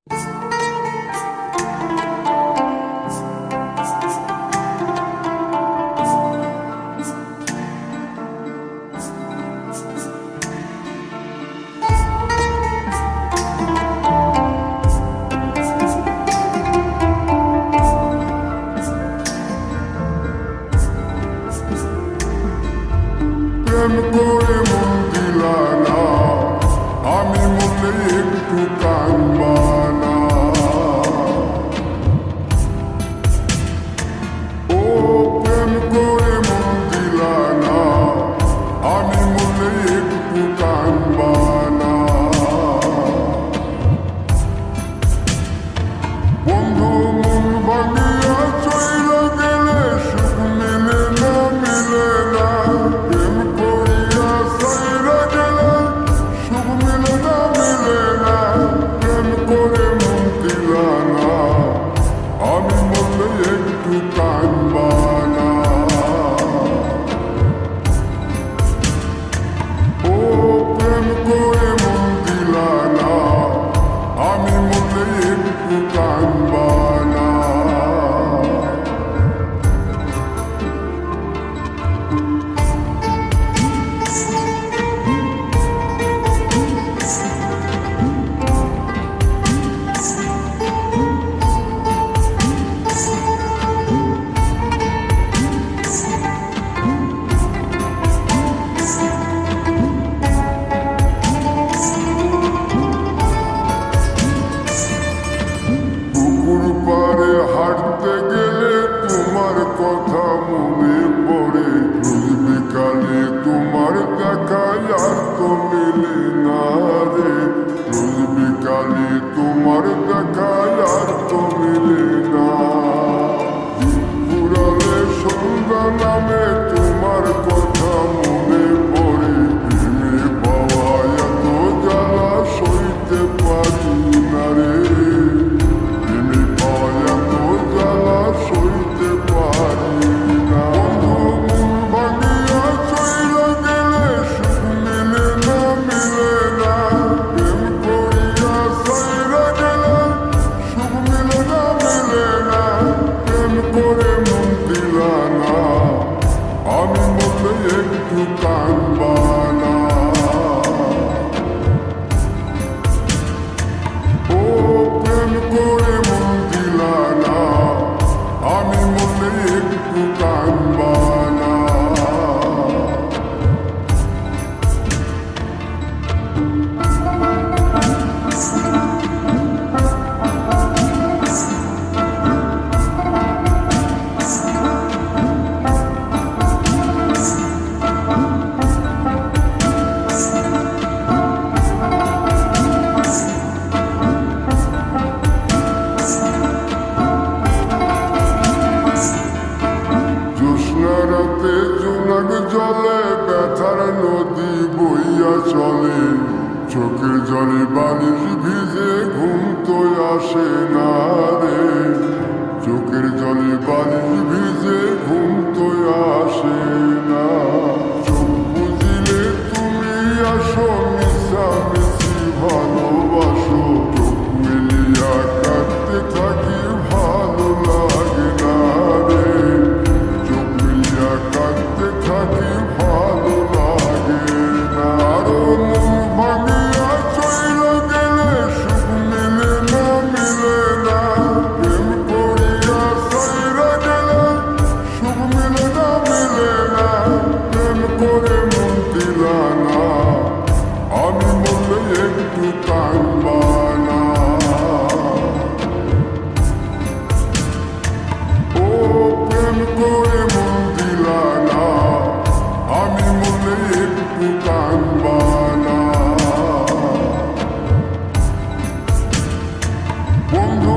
প্রেম করে মন দিলা না, আমি মনে একটু কানবা না। ও প্রেম করে মন দিলা না, আমি মনে একটু কানবা না। বন্ধু মন ভাঙিয়া চইলা গেলে সুখ মিলে না, মিলে না। প্রেম করিয়া সাইরা গেলে সুখ মিলে না, মিলে না। প্রেম করে মন দিলা না, আমি মনে একটু কানবা না। ও প্রেম করে মন দিলা না, আমি মনে একটু কানবা না। পুকুর পাড়ে হাঁটতে গেলে তোমার কথা মনে পড়ে। রোজ বিকালে তোমার দেখায় আর তো মিলে না রে। রোজ বিকালে তোমার দেখায় আর তো মিলে না। পুরালে সন্ধ্যা নামে তোমার কথা মনে পড়ে। প্রেমে পাওয়া এত জ্বালা সইতে পারি না রে। সইতে পারি না। বন্ধু মন ভাঙিয়া চইলা গেলে সুখ মিলে না, মিলে না। প্রেম করিয়া সাইরা গেলে সুখ মিলে না, মিলে না। প্রেম করে মন দিলা না, আমি মনে একটু কানবা না। ও প্রেম করে মন দিলা না, আমি মনে একটু কানবা না। জ্যোৎস্না রাতে জোনাক জলে ব্যথার নদী বইয়া চলে। চোখের জলে বালিশ ভিজে ঘুম তো আসে না রে। চোখের জলে বালিশ ভিজে ঘুম তো আসে না। চোখ বুঝিলে তুমি আসো, মিশামিশি ভালোবাসো। চোখ মিলিয়া কাঁদতে থাকি, ভালো লাগে না রে। চোখ মিলিয়া কাঁদতে থাকি, ভালো লাগে না। আরো মন ভাঙিয়া চইলা গেলে সুখ মিলে না, মিলে না। প্রেম করিয়া সাইরা গেলে সুখ মিলে না, মিলে না। প্রেম করে মন দিলা না, আমি মনে একটু কানবা না। ও প্রেম করে মন দিলা না, আমি মনে একটু কানবা না। বন্ধু